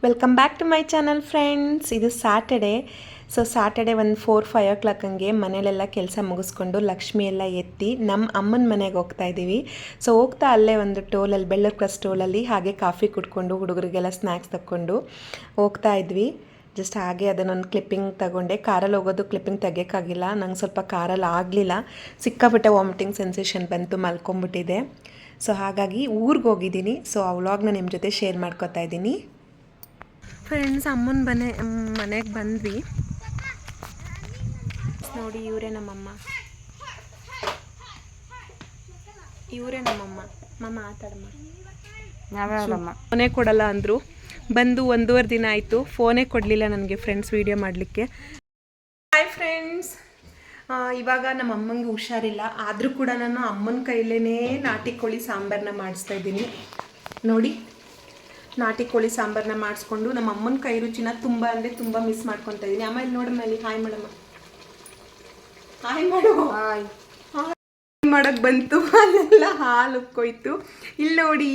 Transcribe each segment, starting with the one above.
Welcome back to my channel friends. ಇದು Saturday. So Saturday ಒಂದು 4-5 ಓ clock ಹಂಗೆ ಮನೇಲೆಲ್ಲ ಕೆಲಸ ಮುಗಿಸ್ಕೊಂಡು ಲಕ್ಷ್ಮಿ ಎಲ್ಲ ಎತ್ತಿ ನಮ್ಮ ಅಮ್ಮನ ಮನೆಗೆ ಹೋಗ್ತಾ ಇದ್ದೀವಿ. ಸೊ ಹೋಗ್ತಾ ಅಲ್ಲೇ ಒಂದು ಟೋಲಲ್ಲಿ ಬೆಳ್ಳೂರು ಕ್ರಾಸ್ ಟೋಲಲ್ಲಿ ಹಾಗೆ ಕಾಫಿ ಕುಡ್ಕೊಂಡು ಹುಡುಗರಿಗೆಲ್ಲ ಸ್ನ್ಯಾಕ್ಸ್ ತಗೊಂಡು ಹೋಗ್ತಾ ಇದ್ವಿ. ಜಸ್ಟ್ ಹಾಗೆ ಅದನ್ನೊಂದು ಕ್ಲಿಪ್ಪಿಂಗ್ ತಗೊಂಡೆ. ಕಾರಲ್ಲಿ ಹೋಗೋದು ಕ್ಲಿಪ್ಪಿಂಗ್ ತೆಗಿಯೋಕ್ಕಾಗಿಲ್ಲ, ನಂಗೆ ಸ್ವಲ್ಪ ಕಾರಲ್ಲಿ ಆಗಲಿಲ್ಲ, ಸಿಕ್ಕಾಪಟ್ಟೆ ವಾಮಿಟಿಂಗ್ ಸೆನ್ಸೇಷನ್ ಬಂತು, ಮಲ್ಕೊಂಬಿಟ್ಟಿದೆ. ಸೊ ಹಾಗಾಗಿ ಊರಿಗೆ ಹೋಗಿದ್ದೀನಿ. ಸೊ ಆ ವ್ಲಾಗ್ನ ನಿಮ್ಮ ಜೊತೆ ಶೇರ್ ಮಾಡ್ಕೊತಾ ಇದ್ದೀನಿ. ಫ್ರೆಂಡ್ಸ್, ಅಮ್ಮನ ಮನೆಗೆ ಬಂದ್ವಿ. ನೋಡಿ, ಇವರೇ ನಮ್ಮಮ್ಮ, ಇವರೇ ನಮ್ಮಮ್ಮ. ಮಮ್ಮ ಆತಾಡಮ್ಮ. ಫೋನೇ ಕೊಡಲ್ಲ ಅಂದರು. ಬಂದು 1.5 ದಿನ ಆಯಿತು, ಫೋನೇ ಕೊಡಲಿಲ್ಲ ನನಗೆ ಫ್ರೆಂಡ್ಸ್ ವೀಡಿಯೋ ಮಾಡಲಿಕ್ಕೆ. ಹಾಯ್ ಫ್ರೆಂಡ್ಸ್, ಇವಾಗ ನಮ್ಮ ಅಮ್ಮಂಗೆ ಹುಷಾರಿಲ್ಲ, ಆದರೂ ಕೂಡ ನಾನು ಅಮ್ಮನ ಕೈಲೇ ನಾಟಿ ಕೋಳಿ ಸಾಂಬಾರನ್ನ ಮಾಡಿಸ್ತಾ ಇದ್ದೀನಿ. ನೋಡಿ, ನಾಟಿ ಕೋಳಿ ಸಾಂಬಾರನ್ನ ಮಾಡಿಸ್ಕೊಂಡು ನಮ್ಮ ಅಮ್ಮನ ಕೈ ರುಚಿನ ತುಂಬ ಅಂದರೆ ತುಂಬ ಮಿಸ್ ಮಾಡ್ಕೊತಾ ಇದ್ದೀನಿ. ಆಮೇಲೆ ನೋಡಮ್ಮ, ಇಲ್ಲಿ ಹಾಯ್ ಮಾಡಮ್ಮ, ಹಾಯ್ ಮಾಡು. ಹಾಯ್ ಮಾಡೋಕ್ಕೆ ಬಂತು, ಅಲ್ಲೆಲ್ಲ ಹಾಲು ಉಕ್ಕೋಯ್ತು. ಇಲ್ಲಿ ನೋಡಿ,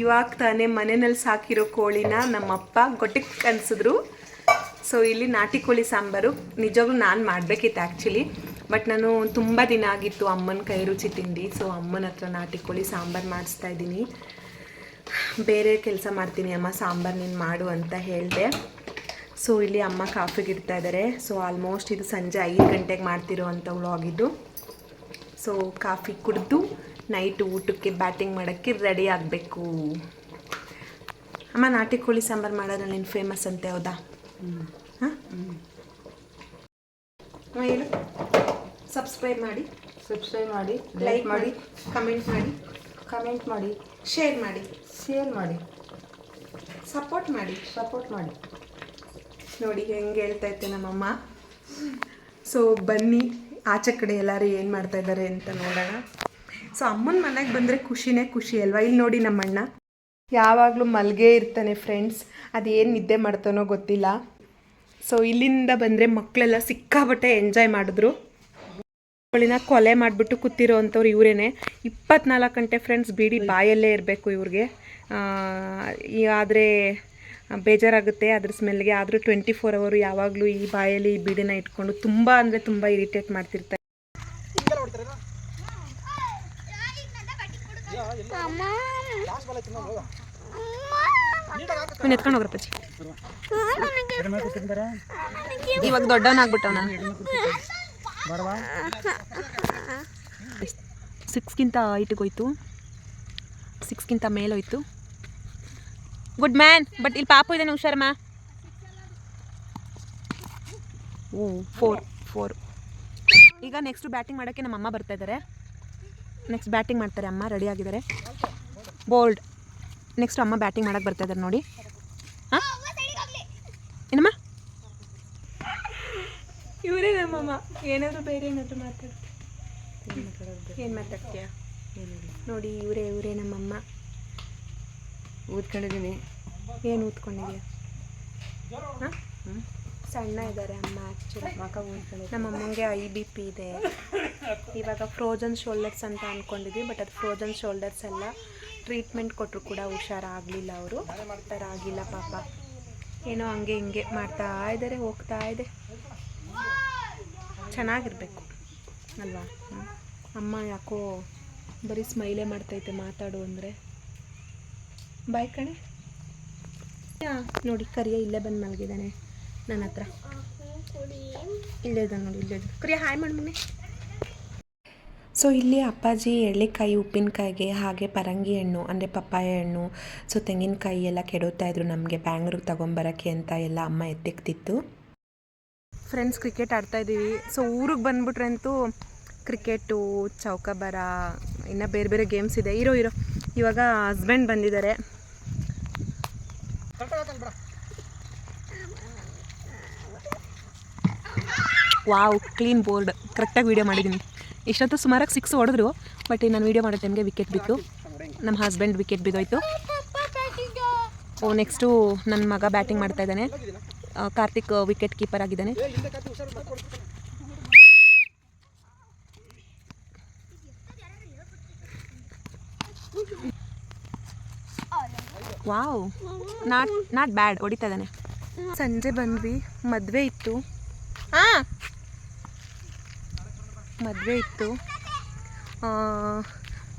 ಇವಾಗ ತಾನೇ ಮನೆಯಲ್ಲಿ ಸಾಕಿರೋ ಕೋಳಿನ ನಮ್ಮಪ್ಪ ಗೊಟ್ಟಿಗೆ ಕನ್ಸಿದ್ರು. ಸೊ ಇಲ್ಲಿ ನಾಟಿ ಕೋಳಿ ಸಾಂಬಾರು ನಿಜವಾಗ್ಲೂ ನಾನು ಮಾಡಬೇಕಿತ್ತು ಆ್ಯಕ್ಚುಲಿ, ಬಟ್ ನಾನು ತುಂಬ ದಿನ ಆಗಿತ್ತು ಅಮ್ಮನ ಕೈ ರುಚಿ ತಿಂದು. ಸೊ ಅಮ್ಮನ ಹತ್ರ ನಾಟಿ ಕೋಳಿ ಸಾಂಬಾರು ಮಾಡಿಸ್ತಾ ಇದ್ದೀನಿ. ಬೇರೆ ಕೆಲಸ ಮಾಡ್ತೀನಿ ಅಮ್ಮ, ಸಾಂಬಾರು ನೀನು ಮಾಡು ಅಂತ ಹೇಳಿದೆ. ಸೊ ಇಲ್ಲಿ ಅಮ್ಮ ಕಾಫಿಗೆ ಇಡ್ತಾ ಇದ್ದಾರೆ. ಸೊ ಆಲ್ಮೋಸ್ಟ್ ಇದು ಸಂಜೆ 5 ಗಂಟೆಗೆ ಮಾಡ್ತಿರೋ ಅಂಥ ವ್ಲಾಗಿದ್ದು. ಸೊ ಕಾಫಿ ಕುಡಿದು ನೈಟ್ ಊಟಕ್ಕೆ ಬ್ಯಾಟಿಂಗ್ ಮಾಡೋಕ್ಕೆ ರೆಡಿ ಆಗಬೇಕು. ಅಮ್ಮ, ನಾಟಿ ಕೋಳಿ ಸಾಂಬಾರು ಮಾಡೋದು ನೀನು ಫೇಮಸ್ ಅಂತೆ, ಹೌದಾ? ಹಾಂ, ಹೇಳು. ಸಬ್ಸ್ಕ್ರೈಬ್ ಮಾಡಿ, ಲೈಕ್ ಮಾಡಿ, ಕಮೆಂಟ್ ಮಾಡಿ, ಶೇರ್ ಮಾಡಿ, ಸಪೋರ್ಟ್ ಮಾಡಿ. ನೋಡಿ ಹೆಂಗೆ ಹೇಳ್ತಾ ಇತ್ತೆ ನಮ್ಮಮ್ಮ. ಸೊ ಬನ್ನಿ, ಆಚೆ ಕಡೆ ಎಲ್ಲರೂ ಏನು ಮಾಡ್ತಾ ಇದ್ದಾರೆ ಅಂತ ನೋಡೋಣ. ಸೊ ಅಮ್ಮನ ಮನೆಗೆ ಬಂದರೆ ಖುಷಿನೇ ಖುಷಿ ಅಲ್ವಾ? ಇಲ್ಲಿ ನೋಡಿ, ನಮ್ಮಣ್ಣ ಯಾವಾಗಲೂ ಮಲ್ಗೆ ಇರ್ತಾನೆ ಫ್ರೆಂಡ್ಸ್, ಅದೇನು ನಿದ್ದೆ ಮಾಡ್ತಾನೋ ಗೊತ್ತಿಲ್ಲ. ಸೊ ಇಲ್ಲಿಂದ ಬಂದರೆ ಮಕ್ಕಳೆಲ್ಲ ಸಿಕ್ಕಾಬಟ್ಟೆ ಎಂಜಾಯ್ ಮಾಡಿದ್ರು. ಕೋಳಿನ ಕೊಲೆ ಮಾಡಿಬಿಟ್ಟು ಕೂತಿರೋ ಅಂಥವ್ರು ಇವರೇನೆ. 24 ಗಂಟೆ ಫ್ರೆಂಡ್ಸ್ ಬೀಡಿ ಬಾಯಲ್ಲೇ ಇರಬೇಕು ಇವ್ರಿಗೆ. ಆದರೆ ಬೇಜಾರಾಗುತ್ತೆ ಅದ್ರ ಸ್ಮೆಲ್ಗೆ. ಆದರೂ 24 ಅವರು ಯಾವಾಗಲೂ ಈ ಬಾಯಲ್ಲಿ ಈ ಬೀಡಿನ ಇಟ್ಕೊಂಡು ತುಂಬ ಅಂದರೆ ತುಂಬ ಇರಿಟೇಟ್ ಮಾಡ್ತಿರ್ತಾರೆ. ಎತ್ಕೊಂಡು ಹೋಗ್ರಪ್ಪಚ್ಚಿ, ಇವಾಗ ದೊಡ್ಡವನಾಗ್ಬಿಟ್ಟವನ. 6ಗಿಂತ ಹೈಟಿಗೆ ಹೋಯ್ತು, 6ಗಿಂತ ಮೇಲೋಯ್ತು. Good man. ಬಟ್ ಇಲ್ಲಿ ಪಾಪು ಇದ್ದಾನೆ, ಹುಷಾರಮ್ಮ. 4. ಈಗ ನೆಕ್ಸ್ಟ್ ಬ್ಯಾಟಿಂಗ್ ಮಾಡೋಕ್ಕೆ ನಮ್ಮ ಅಮ್ಮ ಬರ್ತಾ ಇದ್ದಾರೆ. ನೆಕ್ಸ್ಟ್ ಬ್ಯಾಟಿಂಗ್ ಮಾಡ್ತಾರೆ ಅಮ್ಮ, ರೆಡಿ ಆಗಿದ್ದಾರೆ. ಬೋಲ್ಡ್. ನೆಕ್ಸ್ಟ್ ಅಮ್ಮ ಬ್ಯಾಟಿಂಗ್ ಮಾಡೋಕ್ಕೆ ಬರ್ತಾ ಇದ್ದಾರೆ ನೋಡಿ. ಹಾಂ, ಏನಮ್ಮ? ಇವರೇ ನಮ್ಮಮ್ಮ. ಏನಾದರೂ ಬೇರೆ ಏನಾದರೂ ಏನು ಮಾತಾಡ್ತೀಯಾ? ನೋಡಿ, ಇವರೇ ನಮ್ಮಮ್ಮ. ಊದ್ಕೊಂಡಿದ್ದೀನಿ. ಏನು ಊದ್ಕೊಂಡಿದ್ಯಾ? ಹಾಂ, ಸಣ್ಣ ಇದ್ದಾರೆ ಅಮ್ಮ ಆ್ಯಕ್ಚುಲಿ. ನಮ್ಮಮ್ಮಂಗೆ IBP ಇದೆ. ಇವಾಗ ಫ್ರೋಜನ್ ಶೋಲ್ಡರ್ಸ್ ಅಂತ ಅಂದ್ಕೊಂಡಿದ್ವಿ, ಬಟ್ ಅದು ಫ್ರೋಜನ್ ಶೋಲ್ಡರ್ಸ್ ಎಲ್ಲ. ಟ್ರೀಟ್ಮೆಂಟ್ ಕೊಟ್ಟರು ಕೂಡ ಹುಷಾರಾಗಲಿಲ್ಲ ಅವರು. ಆಗಿಲ್ಲ ಪಾಪ, ಏನೋ ಹಂಗೆ ಹಿಂಗೆ ಮಾಡ್ತಾ ಇದ್ದಾರೆ, ಹೋಗ್ತಾ ಇದೆ. ಚೆನ್ನಾಗಿರ್ಬೇಕು ಅಲ್ವಾ? ಅಮ್ಮ ಯಾಕೋ ಬರೀ ಸ್ಮೈಲೇ ಮಾಡ್ತೈತೆ ಮಾತಾಡು ಅಂದರೆ. ಬಾಯ್ ಕಣೆ. ನೋಡಿ, ಕರಿಯ ಇಲ್ಲೇ ಬಂದು ಮಲಗಿದ್ದಾನೆ ನನ್ನ ಹತ್ರ. ಇಲ್ಲೇ ಇದ್ದಾನೆ ನೋಡಿ, ಇಲ್ಲೇ ಕರಿಯ. ಹಾಯ್ ಮಾಡಿ ಮನೆ. ಸೊ ಇಲ್ಲಿ ಅಪ್ಪಾಜಿ ಎಳ್ಳೆಕಾಯಿ ಉಪ್ಪಿನಕಾಯಿಗೆ ಹಾಗೆ ಪರಂಗಿ ಹಣ್ಣು ಅಂದರೆ ಪಪ್ಪಾಯ ಹಣ್ಣು, ಸೊ ತೆಂಗಿನಕಾಯಿ ಎಲ್ಲ ಕೆಡೋತಾ ಇದ್ರು ನಮಗೆ ಬ್ಯಾಂಗ್ಳೂರಿಗೆ ತೊಗೊಂಬರೋಕ್ಕೆ ಅಂತ ಎಲ್ಲ ಅಮ್ಮ ಎತ್ತಿಕ್ತಿತ್ತು. ಫ್ರೆಂಡ್ಸ್, ಕ್ರಿಕೆಟ್ ಆಡ್ತಾಯಿದ್ದೀವಿ. ಸೊ ಊರಿಗೆ ಬಂದುಬಿಟ್ರೆ ಅಂತೂ ಕ್ರಿಕೆಟು, ಚೌಕಾಬಾರ, ಇನ್ನು ಬೇರೆ ಬೇರೆ ಗೇಮ್ಸ್ ಇದೆ. ಇರೋ ಇವಾಗ ಹಸ್ಬೆಂಡ್ ಬಂದಿದ್ದಾರೆ. Wow, clean board. ಕರೆಕ್ಟಾಗಿ ವೀಡಿಯೋ ಮಾಡಿದ್ದೀನಿ. ಇಷ್ಟೊತ್ತು ಸುಮಾರಾಗಿ 6 ಹೊಡೆದ್ರು, ಬಟ್ ನಾನು ವೀಡಿಯೋ ಮಾಡೋ ಟೈಮ್ಗೆ ವಿಕೆಟ್ ಬಿತ್ತು. ನಮ್ಮ ಹಸ್ಬೆಂಡ್ ವಿಕೆಟ್ ಬಿದ್ದೋಯ್ತು. ನೆಕ್ಸ್ಟು ನನ್ನ ಮಗ ಬ್ಯಾಟಿಂಗ್ ಮಾಡ್ತಾ ಇದ್ದಾನೆ. ಕಾರ್ತಿಕ್ ವಿಕೆಟ್ ಕೀಪರ್ ಆಗಿದ್ದಾನೆ. ವಾವ್, ನಾಟ್ ಬ್ಯಾಡ್, ಹೊಡಿತಾ ಇದ್ದಾನೆ. ಸಂಜೆ ಬಂದ್ವಿ, ಮದುವೆ ಇತ್ತು.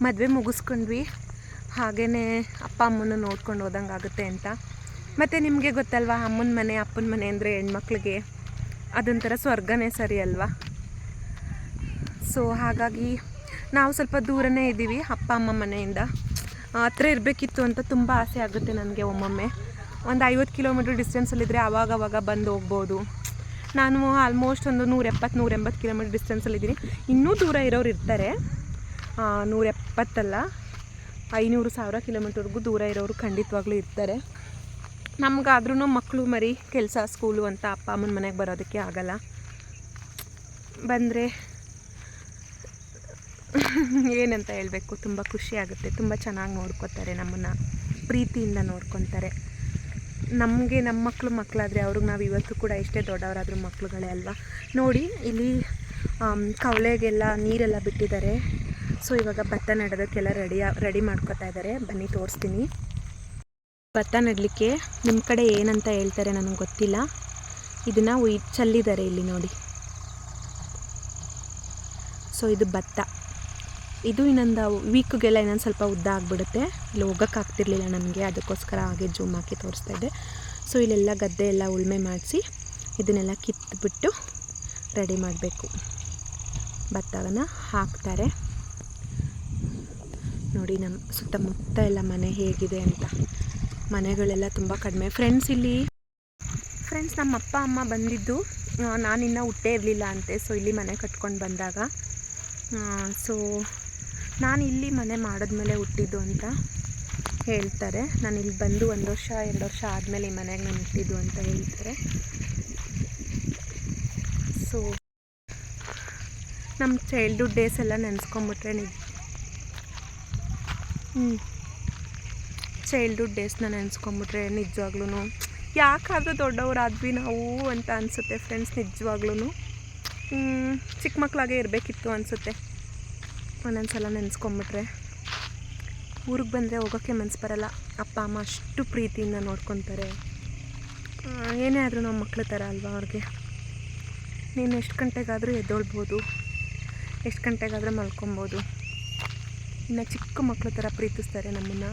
ಮದುವೆ ಮುಗಿಸ್ಕೊಂಡ್ವಿ. ಹಾಗೆಯೇ ಅಪ್ಪ ಅಮ್ಮನ ನೋಡ್ಕೊಂಡು ಹೋದಂಗೆ ಆಗುತ್ತೆ ಅಂತ. ಮತ್ತು ನಿಮಗೆ ಗೊತ್ತಲ್ವ, ಅಮ್ಮನ ಮನೆ ಅಪ್ಪನ ಮನೆ ಅಂದರೆ ಹೆಣ್ಮಕ್ಳಿಗೆ ಅದೊಂಥರ ಸ್ವರ್ಗನೇ ಸರಿ ಅಲ್ವಾ. ಸೊ ಹಾಗಾಗಿ ನಾವು ಸ್ವಲ್ಪ ದೂರನೇ ಇದ್ದೀವಿ ಅಪ್ಪ ಅಮ್ಮ ಮನೆಯಿಂದ. ಹತ್ರ ಇರಬೇಕಿತ್ತು ಅಂತ ತುಂಬ ಆಸೆ ಆಗುತ್ತೆ ನನಗೆ. ಒಮ್ಮೊಮ್ಮೆ ಒಂದು 50 ಕಿಲೋಮೀಟ್ರ್ ಡಿಸ್ಟೆನ್ಸಲ್ಲಿದ್ದರೆ ಆವಾಗವಾಗ ಬಂದು ಹೋಗ್ಬೋದು. ನಾನು ಆಲ್ಮೋಸ್ಟ್ ಒಂದು 170-180 ಕಿಲೋಮೀಟ್ರ್ ಡಿಸ್ಟೆನ್ಸಲ್ಲಿದ್ದೀನಿ. ಇನ್ನೂ ದೂರ ಇರೋರು ಇರ್ತಾರೆ, 170 500-1000 ಕಿಲೋಮೀಟ್ರ್ವರೆಗೂ ದೂರ ಇರೋರು ಖಂಡಿತವಾಗ್ಲೂ ಇರ್ತಾರೆ. ನಮಗಾದ್ರೂ ಮಕ್ಕಳು ಮರಿ ಕೆಲಸ ಸ್ಕೂಲು ಅಂತ ಅಪ್ಪ ಅಮ್ಮನ ಮನೆಗೆ ಬರೋದಕ್ಕೆ ಆಗಲ್ಲ. ಬಂದರೆ ಏನಂತ ಹೇಳಬೇಕು, ತುಂಬ ಖುಷಿ ಆಗುತ್ತೆ. ತುಂಬ ಚೆನ್ನಾಗಿ ನೋಡ್ಕೊತಾರೆ, ನಮ್ಮನ್ನು ಪ್ರೀತಿಯಿಂದ ನೋಡ್ಕೊತಾರೆ. ನಮಗೆ ನಮ್ಮ ಮಕ್ಕಳಾದರೆ ಅವ್ರಿಗೆ ನಾವು ಇವತ್ತು ಕೂಡ ಎಷ್ಟೇ ದೊಡ್ಡವರಾದರೂ ಮಕ್ಕಳುಗಳೇ ಅಲ್ವಾ. ನೋಡಿ ಇಲ್ಲಿ ಕವಳೆಗೆಲ್ಲ ನೀರೆಲ್ಲ ಬಿಟ್ಟಿದ್ದಾರೆ. ಸೊ ಇವಾಗ ಭತ್ತ ನೆಡೋದಕ್ಕೆಲ್ಲ ರೆಡಿ ಮಾಡ್ಕೊತಾ ಇದ್ದಾರೆ. ಬನ್ನಿ ತೋರಿಸ್ತೀನಿ. ಭತ್ತ ನೆಡಲಿಕ್ಕೆ ನಿಮ್ಮ ಕಡೆ ಏನಂತ ಹೇಳ್ತಾರೆ ನನಗೆ ಗೊತ್ತಿಲ್ಲ. ಇದನ್ನು ಚೆಲ್ಲಿದ್ದಾರೆ ಇಲ್ಲಿ ನೋಡಿ. ಸೊ ಇದು ಭತ್ತ. ಇದು ಇನ್ನೊಂದು ವೀಕ್ಗೆಲ್ಲ ಇನ್ನೊಂದು ಸ್ವಲ್ಪ ಉದ್ದ ಆಗಿಬಿಡುತ್ತೆ. ಇಲ್ಲಿ ಹೋಗೋಕ್ಕಾಗ್ತಿರ್ಲಿಲ್ಲ ನನಗೆ, ಅದಕ್ಕೋಸ್ಕರ ಹಾಗೆ ಜೂಮ್ ಹಾಕಿ ತೋರಿಸ್ತಾ ಇದ್ದೆ. ಸೊ ಇಲ್ಲೆಲ್ಲ ಗದ್ದೆ ಎಲ್ಲ ಉಳುಮೆ ಮಾಡಿಸಿ ಇದನ್ನೆಲ್ಲ ಕಿತ್ತುಬಿಟ್ಟು ರೆಡಿ ಮಾಡಬೇಕು. ಭತ್ತವನ್ನು ಹಾಕ್ತಾರೆ. ನೋಡಿ ನಮ್ಮ ಸುತ್ತಮುತ್ತ ಎಲ್ಲ ಮನೆ ಹೇಗಿದೆ ಅಂತ. ಮನೆಗಳೆಲ್ಲ ತುಂಬ ಕಡಿಮೆ. ಫ್ರೆಂಡ್ಸ್ ನಮ್ಮ ಅಪ್ಪ ಅಮ್ಮ ಬಂದಿದ್ದು ನಾನಿನ್ನೂ ಹುಟ್ಟೇ ಇರಲಿಲ್ಲ ಅಂತೆ. ಸೊ ಇಲ್ಲಿ ಮನೆ ಕಟ್ಕೊಂಡು ಬಂದಾಗ, ಸೊ ನಾನು ಇಲ್ಲಿ ಮನೆ ಮಾಡಿದ್ಮೇಲೆ ಹುಟ್ಟಿದ್ದು ಅಂತ ಹೇಳ್ತಾರೆ. ನಾನು ಇಲ್ಲಿ ಬಂದು 1 ವರ್ಷ 2 ವರ್ಷ ಆದಮೇಲೆ ಈ ಮನೆಗೆ ನಾನು ಹುಟ್ಟಿದ್ದು ಅಂತ ಹೇಳ್ತಾರೆ. ಸೊ ನಮ್ಮ ಚೈಲ್ಡ್ಹುಡ್ ಡೇಸ್ ಎಲ್ಲ ನೆನೆಸ್ಕೊಂಬಿಟ್ರೆ ಚೈಲ್ಡ್ಹುಡ್ ಡೇಸ್ನ ನೆನೆಸ್ಕೊಂಬಿಟ್ರೆ ನಿಜವಾಗ್ಲೂ ಯಾಕಾದರೂ ದೊಡ್ಡವರಾದ್ವಿ ನಾವು ಅಂತ ಅನಿಸುತ್ತೆ ಫ್ರೆಂಡ್ಸ್. ನಿಜವಾಗ್ಲೂ ಚಿಕ್ಕ ಮಕ್ಕಳಾಗೆ ಇರಬೇಕಿತ್ತು ಅನಿಸುತ್ತೆ ಒಂದೊಂದು ಸಲ ನೆನೆಸ್ಕೊಂಬಿಟ್ರೆ. ಊರಿಗೆ ಬಂದರೆ ಹೋಗೋಕ್ಕೆ ಮನಸ್ಸು ಬರಲ್ಲ. ಅಪ್ಪ ಅಮ್ಮ ಅಷ್ಟು ಪ್ರೀತಿಯಿಂದ ನೋಡ್ಕೊತಾರೆ. ಏನೇ ಆದರೂ ನಾವು ಮಕ್ಕಳ ಥರ ಅಲ್ವಾ ಅವ್ರಿಗೆ. ನೀನು ಎಷ್ಟು ಗಂಟೆಗಾದರೂ ಎದ್ದೊಳ್ಬೋದು, ಎಷ್ಟು ಗಂಟೆಗಾದರೂ ಮಲ್ಕೊಬೋದು. ಇನ್ನು ಚಿಕ್ಕ ಮಕ್ಕಳ ಥರ ಪ್ರೀತಿಸ್ತಾರೆ ನಮ್ಮನ್ನು.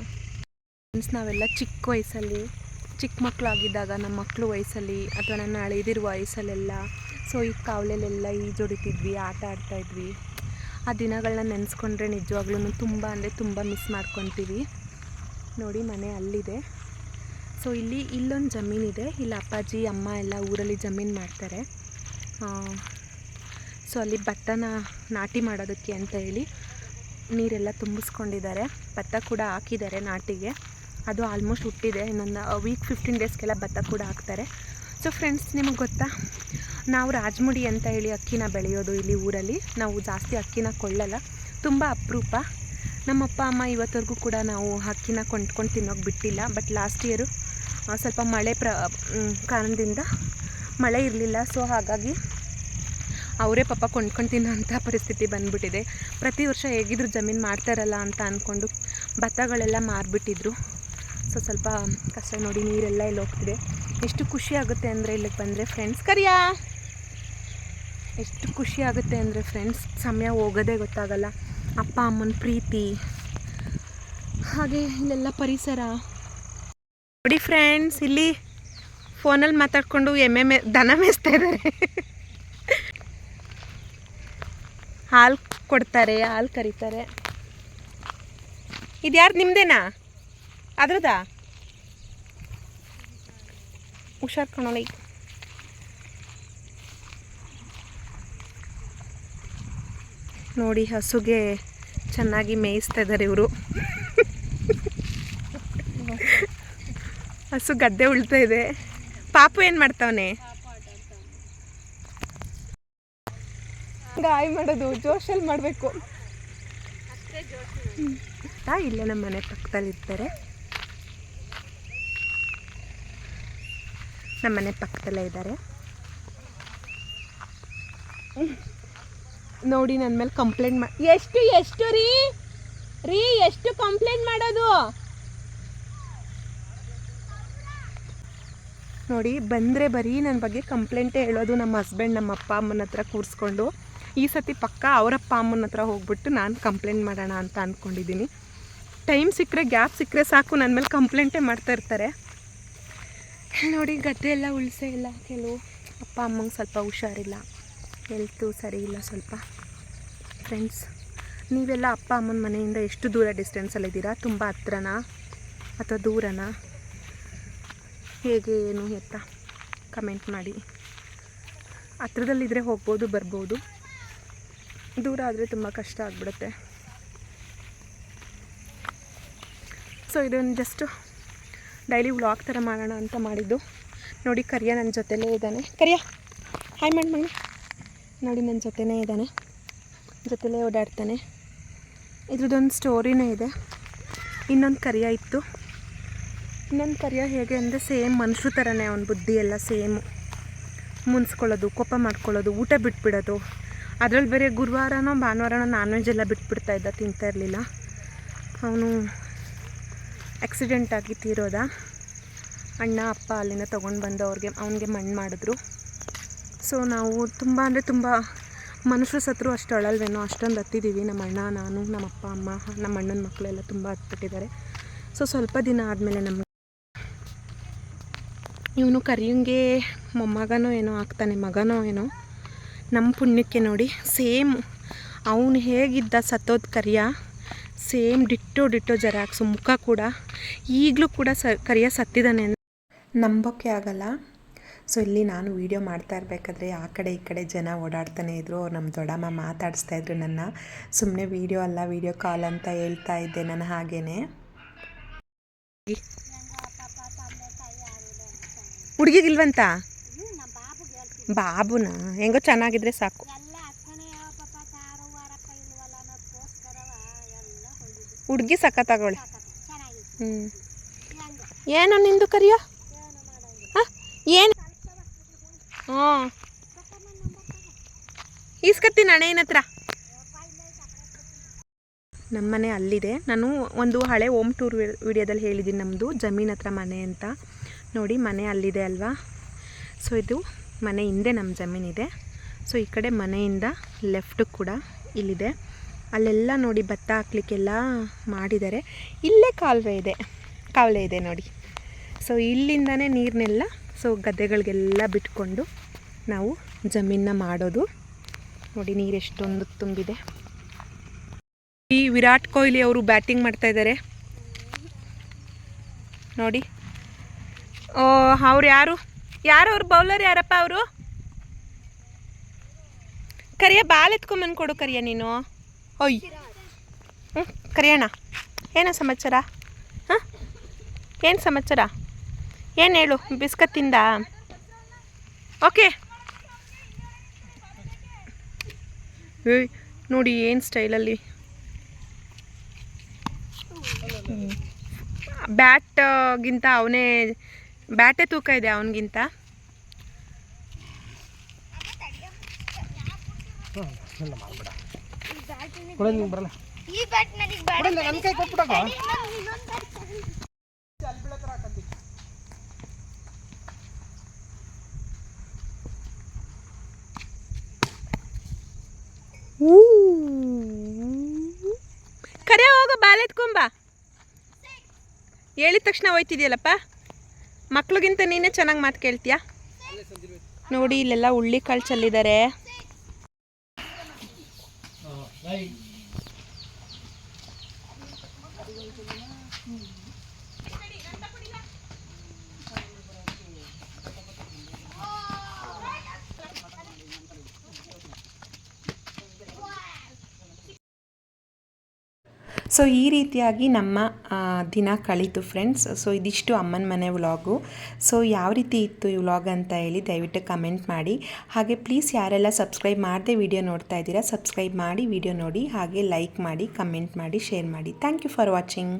ಫ್ರೆಂಡ್ಸ್ ನಾವೆಲ್ಲ ಚಿಕ್ಕ ಮಕ್ಕಳಾಗಿದ್ದಾಗ ನಮ್ಮ ಮಕ್ಕಳು ವಯಸ್ಸಲ್ಲಿ ಅಥವಾ ನನ್ನ ಹಳೆದಿರುವ ವಯಸ್ಸಲ್ಲೆಲ್ಲ ಸೊ ಈ ಕಾವಲೆಲ್ಲ ಈಜೊಡಿತಿದ್ವಿ, ಆಟ ಆಡ್ತಾಯಿದ್ವಿ. ಆ ದಿನಗಳನ್ನ ನೆನೆಸ್ಕೊಂಡ್ರೆ ನಿಜವಾಗ್ಲೂ ತುಂಬ ಅಂದರೆ ತುಂಬ ಮಿಸ್ ಮಾಡ್ಕೊತೀವಿ. ನೋಡಿ ಮನೆ ಅಲ್ಲಿದೆ. ಸೊ ಇಲ್ಲೊಂದು ಜಮೀನಿದೆ. ಇಲ್ಲಿ ಅಪ್ಪಾಜಿ ಅಮ್ಮ ಎಲ್ಲ ಊರಲ್ಲಿ ಜಮೀನು ಮಾಡ್ತಾರೆ. ಸೊ ಅಲ್ಲಿ ಭತ್ತನ ನಾಟಿ ಮಾಡೋದಕ್ಕೆ ಅಂತ ಹೇಳಿ ನೀರೆಲ್ಲ ತುಂಬಿಸ್ಕೊಂಡಿದ್ದಾರೆ. ಭತ್ತ ಕೂಡ ಹಾಕಿದ್ದಾರೆ ನಾಟಿಗೆ. ಅದು ಆಲ್ಮೋಸ್ಟ್ ಹುಟ್ಟಿದೆ. ಇನ್ನೊಂದು ವೀಕ್ 15 ಡೇಸ್ಗೆಲ್ಲ ಭತ್ತ ಕೂಡ ಹಾಕ್ತಾರೆ. ಸೊ ಫ್ರೆಂಡ್ಸ್ ನಿಮಗೆ ಗೊತ್ತಾ, ನಾವು ರಾಜಮುಡಿ ಅಂತ ಹೇಳಿ ಅಕ್ಕಿನ ಬೆಳೆಯೋದು ಇಲ್ಲಿ ಊರಲ್ಲಿ. ನಾವು ಜಾಸ್ತಿ ಅಕ್ಕಿನ ಕೊಳ್ಳಲ್ಲ, ತುಂಬ ಅಪರೂಪ. ನಮ್ಮ ಅಪ್ಪ ಅಮ್ಮ ಇವತ್ತವರೆಗೂ ಕೂಡ ನಾವು ಅಕ್ಕಿನ ಕೊಂಡ್ಕೊಂಡು ತಿನ್ನೋಕೆ ಬಿಟ್ಟಿಲ್ಲ. ಬಟ್ ಲಾಸ್ಟ್ ಇಯರು ಸ್ವಲ್ಪ ಮಳೆ ಕಾರಣದಿಂದ ಮಳೆ ಇರಲಿಲ್ಲ. ಸೊ ಹಾಗಾಗಿ ಅವರೇ ಪಾಪ ಕೊಂಡ್ಕೊಂಡು ತಿನ್ನೋಂಥ ಪರಿಸ್ಥಿತಿ ಬಂದುಬಿಟ್ಟಿದೆ. ಪ್ರತಿ ವರ್ಷ ಹೇಗಿದ್ರು ಜಮೀನು ಮಾಡ್ತಾರಲ್ಲ ಅಂತ ಅಂದ್ಕೊಂಡು ಭತ್ತಗಳೆಲ್ಲ ಮಾರಿಬಿಟ್ಟಿದ್ರು. ಸೊ ಸ್ವಲ್ಪ ಕಷ್ಟ. ನೋಡಿ ನೀರೆಲ್ಲ ಇಲ್ಲಿ ಹೋಗ್ತಿದೆ. ಎಷ್ಟು ಖುಷಿ ಆಗುತ್ತೆ ಅಂದರೆ ಇಲ್ಲಿಗೆ ಬಂದರೆ ಫ್ರೆಂಡ್ಸ್. ಎಷ್ಟು ಖುಷಿ ಆಗುತ್ತೆ ಅಂದರೆ ಫ್ರೆಂಡ್ಸ್, ಸಮಯ ಹೋಗೋದೇ ಗೊತ್ತಾಗಲ್ಲ. ಅಪ್ಪ ಅಮ್ಮನ ಪ್ರೀತಿ, ಹಾಗೆ ಇಲ್ಲೆಲ್ಲ ಪರಿಸರ ನೋಡಿ ಫ್ರೆಂಡ್ಸ್. ಇಲ್ಲಿ ಫೋನಲ್ಲಿ ಮಾತಾಡಿಕೊಂಡು ದನ ಮೇಯಿಸ್ತಾ ಇದ್ದಾರೆ. ಹಾಲು ಕೊಡ್ತಾರೆ, ಹಾಲು ಕರೀತಾರೆ. ಇದು ಯಾರು, ನಿಮ್ಮದೇನಾ? ಅದ್ರದಾ? ಹುಷಾರ್ ಕಣೋಳಿ. ನೋಡಿ ಹಸುಗೆ ಚೆನ್ನಾಗಿ ಮೇಯಿಸ್ತಾ ಇದ್ದಾರೆ ಇವರು. ಹಸು ಗದ್ದೆ ಉಳ್ತಾ ಇದೆ. ಪಾಪು ಏನು ಮಾಡ್ತಾವನೆ? ಗಾಯ ಮಾಡೋದು ಜೋಶಲ್ಲಿ ಮಾಡಬೇಕು. ಇಲ್ಲೇ ನಮ್ಮ ಮನೆ ಪಕ್ಕದಲ್ಲಿರ್ತಾರೆ. ನಮ್ಮ ಮನೆ ಪಕ್ಕದಲ್ಲೇ ಇದ್ದಾರೆ. ನೋಡಿ ನನ್ನ ಮೇಲೆ ಕಂಪ್ಲೇಂಟ್ ಮಾಡಿ. ಎಷ್ಟು ರೀ ಎಷ್ಟು ಕಂಪ್ಲೇಂಟ್ ಮಾಡೋದು? ನೋಡಿ ಬಂದರೆ ಬರೀ ನನ್ನ ಬಗ್ಗೆ ಕಂಪ್ಲೇಂಟೇ ಹೇಳೋದು. ನಮ್ಮ ಹಸ್ಬೆಂಡ್ ನಮ್ಮ ಅಪ್ಪ ಅಮ್ಮನ ಹತ್ರ ಕೂರಿಸ್ಕೊಂಡು ಈ ಸತಿ ಪಕ್ಕ ಅವರಪ್ಪ ಅಮ್ಮನ ಹತ್ರ ಹೋಗ್ಬಿಟ್ಟು ನಾನು ಕಂಪ್ಲೇಂಟ್ ಮಾಡೋಣ ಅಂತ ಅಂದ್ಕೊಂಡಿದ್ದೀನಿ. ಟೈಮ್ ಸಿಕ್ಕರೆ ಗ್ಯಾಪ್ ಸಿಕ್ಕರೆ ಸಾಕು ನನ್ನ ಮೇಲೆ ಕಂಪ್ಲೇಂಟೇ ಮಾಡ್ತಾ ಇರ್ತಾರೆ. ನೋಡಿ ಗದ್ದೆ ಎಲ್ಲ ಉಳಿಸೇ ಇಲ್ಲ. ಕೆಲವು ಅಪ್ಪ ಅಮ್ಮಂಗೆ ಸ್ವಲ್ಪ ಹುಷಾರಿಲ್ಲ, ಹೆಲ್ತು ಸರಿ ಇಲ್ಲ ಸ್ವಲ್ಪ. ಫ್ರೆಂಡ್ಸ್, ನೀವೆಲ್ಲ ಅಪ್ಪ ಅಮ್ಮನ ಮನೆಯಿಂದ ಎಷ್ಟು ದೂರ ಡಿಸ್ಟೆನ್ಸಲ್ಲಿದ್ದೀರಾ? ತುಂಬ ಹತ್ರನಾ ಅಥವಾ ದೂರನಾ? ಹೇಗೆ ಏನು ಎತ್ತ ಕಮೆಂಟ್ ಮಾಡಿ. ಹತ್ರದಲ್ಲಿದ್ದರೆ ಹೋಗ್ಬೋದು ಬರ್ಬೋದು, ದೂರ ಆದರೆ ತುಂಬ ಕಷ್ಟ ಆಗಿಬಿಡುತ್ತೆ. ಸೊ ಇದೊಂದು ಜಸ್ಟ್ ಡೈಲಿ ವ್ಲಾಗ್ ಥರ ಮಾಡೋಣ ಅಂತ ಮಾಡಿದ್ದು. ನೋಡಿ ಕರಿಯ ನನ್ನ ಜೊತೆಲೇ ಇದ್ದಾನೆ. ಕರಿಯ ಹಾಯ್ ಮಾಡಿ ಮಣ್ಣು. ನೋಡಿ ನನ್ನ ಜೊತೆನೇ ಇದ್ದಾನೆ, ಜೊತೆಲೇ ಓಡಾಡ್ತಾನೆ. ಇದ್ರದ್ದೊಂದು ಸ್ಟೋರಿನೇ ಇದೆ. ಇನ್ನೊಂದು ಕರಿಯ ಇತ್ತು. ಇನ್ನೊಂದು ಕರಿಯ ಹೇಗೆ ಅಂದರೆ ಸೇಮ್ ಮನುಷ್ಯ ಥರನೇ, ಅವನ ಬುದ್ಧಿ ಎಲ್ಲ ಸೇಮು. ಮುನ್ಸ್ಕೊಳ್ಳೋದು, ಕೋಪ ಮಾಡ್ಕೊಳ್ಳೋದು, ಊಟ ಬಿಟ್ಬಿಡೋದು. ಅದರಲ್ಲಿ ಬೇರೆ ಗುರುವಾರನೋ ಭಾನುವಾರನೋ ನಾನ್ ವೆಜ್ ಎಲ್ಲ ಬಿಟ್ಬಿಡ್ತಾ ಇದ್ದ, ತಿಂತಾ ಇರಲಿಲ್ಲ. ಅವನು ಆಕ್ಸಿಡೆಂಟ್ ಆಗಿ ತೀರೋದ. ಅಣ್ಣ ಅಪ್ಪ ಅಲ್ಲಿಂದ ತೊಗೊಂಡು ಬಂದು ಅವನಿಗೆ ಮಣ್ಣು ಮಾಡಿದ್ರು. ಸೊ ನಾವು ತುಂಬ ಅಂದರೆ ತುಂಬ ಮನುಷ್ಯರು ಸತ್ರು ಅಷ್ಟು ಅಳಲ್ವೇನೋ ಅಷ್ಟೊಂದು ಹತ್ತಿದ್ದೀವಿ. ನಮ್ಮ ಅಣ್ಣ, ನಾನು, ನಮ್ಮ ಅಪ್ಪ ಅಮ್ಮ, ನಮ್ಮ ಅಣ್ಣನ ಮಕ್ಕಳೆಲ್ಲ ತುಂಬ ಹತ್ಬಿಟ್ಟಿದ್ದಾರೆ. ಸೊ ಸ್ವಲ್ಪ ದಿನ ಆದಮೇಲೆ ನಮಗೆ ಇವನು ಕರಿಯಂಗೆ ಮೊಮ್ಮಗನೋ ಏನೋ ಆಗ್ತಾನೆ, ಮಗನೋ ಏನೋ. ನಮ್ಮ ಪುಣ್ಯಕ್ಕೆ ನೋಡಿ ಸೇಮ್ ಅವನು ಹೇಗಿದ್ದ ಸತ್ತೋದು ಕರಿಯ, ಸೇಮ್ ಡಿಟ್ಟೋ ಜೆರಾಕ್ಸು. ಮುಖ ಕೂಡ ಈಗಲೂ ಕೂಡ ಕರಿಯ ಸತ್ತಿದ್ದಾನೆ ನಂಬೋಕ್ಕೆ ಆಗಲ್ಲ. ಸೊ ಇಲ್ಲಿ ನಾನು ವೀಡಿಯೋ ಮಾಡ್ತಾ ಇರಬೇಕಾದ್ರೆ ಆ ಕಡೆ ಈ ಕಡೆ ಜನ ಓಡಾಡ್ತಾನೆ ಇದ್ದರು. ಅವ್ರು ನಮ್ಮ ದೊಡ್ಡಮ್ಮ ಮಾತಾಡಿಸ್ತಾ ಇದ್ರು ನನ್ನ. ಸುಮ್ಮನೆ ವೀಡಿಯೋ ಅಲ್ಲ, ವೀಡಿಯೋ ಕಾಲ್ ಅಂತ ಹೇಳ್ತಾ ಇದ್ದೆ ನಾನು. ಹಾಗೇನೆ ಹುಡುಗಿಗಿಲ್ವಂತ? ಬಾಬುನ ಹೆಂಗೋ ಚೆನ್ನಾಗಿದ್ರೆ ಸಾಕು. ಹುಡುಗಿ ಸಖತ್ತಾಗೋಳೆ. ಏನು ನಿಂದು ಕರಿಯೋ? ಹಾಂ ಏನು? ಹಾಂ ಈಸ್ಕತ್ತೀನಿ ಅಣ್ಣನ ಹತ್ರ. ನಮ್ಮನೆ ಅಲ್ಲಿದೆ. ನಾನು ಒಂದು ಹಳೆ ಹೋಮ್ ಟೂರ್ ವಿಡಿಯೋದಲ್ಲಿ ಹೇಳಿದ್ದೀನಿ, ನಮ್ಮದು ಜಮೀನ್ ಹತ್ರ ಮನೆ ಅಂತ. ನೋಡಿ ಮನೆ ಅಲ್ಲಿದೆ ಅಲ್ವಾ? ಸೊ ಇದು ಮನೆ ಹಿಂದೆ ನಮ್ಮ ಜಮೀನಿದೆ. ಸೊ ಈ ಕಡೆ ಮನೆಯಿಂದ ಲೆಫ್ಟು ಕೂಡ ಇಲ್ಲಿದೆ. ಅಲ್ಲೆಲ್ಲ ನೋಡಿ ಭತ್ತ ಹಾಕ್ಲಿಕ್ಕೆಲ್ಲ ಮಾಡಿದ್ದಾರೆ. ಇಲ್ಲೇ ಕಾಲುವೆ ಇದೆ ನೋಡಿ. ಸೊ ಇಲ್ಲಿಂದನೇ ನೀರನ್ನೆಲ್ಲ ಸೊ ಗದ್ದೆಗಳಿಗೆಲ್ಲ ಬಿಟ್ಕೊಂಡು ನಾವು ಜಮೀನನ್ನ ಮಾಡೋದು. ನೋಡಿ ನೀರು ಎಷ್ಟೊಂದು ತುಂಬಿದೆ. ಈ ವಿರಾಟ್ ಕೊಹ್ಲಿ ಅವರು ಬ್ಯಾಟಿಂಗ್ ಮಾಡ್ತಾ ಇದ್ದಾರೆ ನೋಡಿ. ಅವ್ರು ಯಾರು ಅವ್ರು ಬೌಲರ್ ಯಾರಪ್ಪ ಅವರು? ಕರಿಯ ಬಾಲ್ ಎತ್ಕೊಂಬಂದು ಕೊಡು ಕರಿಯ ನೀನು. ಓಯ್ ಕರಿಯಣ್ಣ, ಏನೋ ಸಮಾಚಾರ? ಹಾಂ ಏನು ಸಮಾಚಾರ? ಏನು ಹೇಳು? ಬಿಸ್ಕತ್ ತಿಂದ? ಓಕೆ. ಏಯ್ ನೋಡಿ ಏನು ಸ್ಟೈಲಲ್ಲಿ. ಬ್ಯಾಟ್ಗಿಂತ ಅವನೇ ಬ್ಯಾಟೇ ತೂಕ ಇದೆ ಅವನಿಗಿಂತ. ಕರೆ ಹೋಗೋ ಬಾಲ್ ಎತ್ಕೊಂಬ. ಹೇಳಿದ ತಕ್ಷಣ ಹೋಯ್ತಿದ್ಯಲ್ಲಪ್ಪ. ಮಕ್ಳಿಗಿಂತ ನೀನೇ ಚೆನ್ನಾಗಿ ಮಾತು ಕೇಳ್ತೀಯ. ನೋಡಿ ಇಲ್ಲೆಲ್ಲ ಉಳ್ಳಿ ಕಾಳು ಚೆಲ್ಲಿದ್ದಾರೆ. ಸೊ ಈ ರೀತಿಯಾಗಿ ನಮ್ಮ ದಿನ ಕಳೀತು ಫ್ರೆಂಡ್ಸ್. ಸೊ ಇದಿಷ್ಟು ಅಮ್ಮನ ಮನೆ ವ್ಲಾಗು. ಸೊ ಯಾವ ರೀತಿ ಇತ್ತು ಈ ವ್ಲಾಗ್ ಅಂತ ಹೇಳಿ ದಯವಿಟ್ಟು ಕಮೆಂಟ್ ಮಾಡಿ. ಹಾಗೆ ಪ್ಲೀಸ್ ಯಾರೆಲ್ಲ ಸಬ್ಸ್ಕ್ರೈಬ್ ಮಾಡದೆ ವಿಡಿಯೋ ನೋಡ್ತಾ ಇದ್ದೀರಾ, ಸಬ್ಸ್ಕ್ರೈಬ್ ಮಾಡಿ ವಿಡಿಯೋ ನೋಡಿ. ಹಾಗೆ ಲೈಕ್ ಮಾಡಿ, ಕಮೆಂಟ್ ಮಾಡಿ, ಶೇರ್ ಮಾಡಿ. Thank you for watching.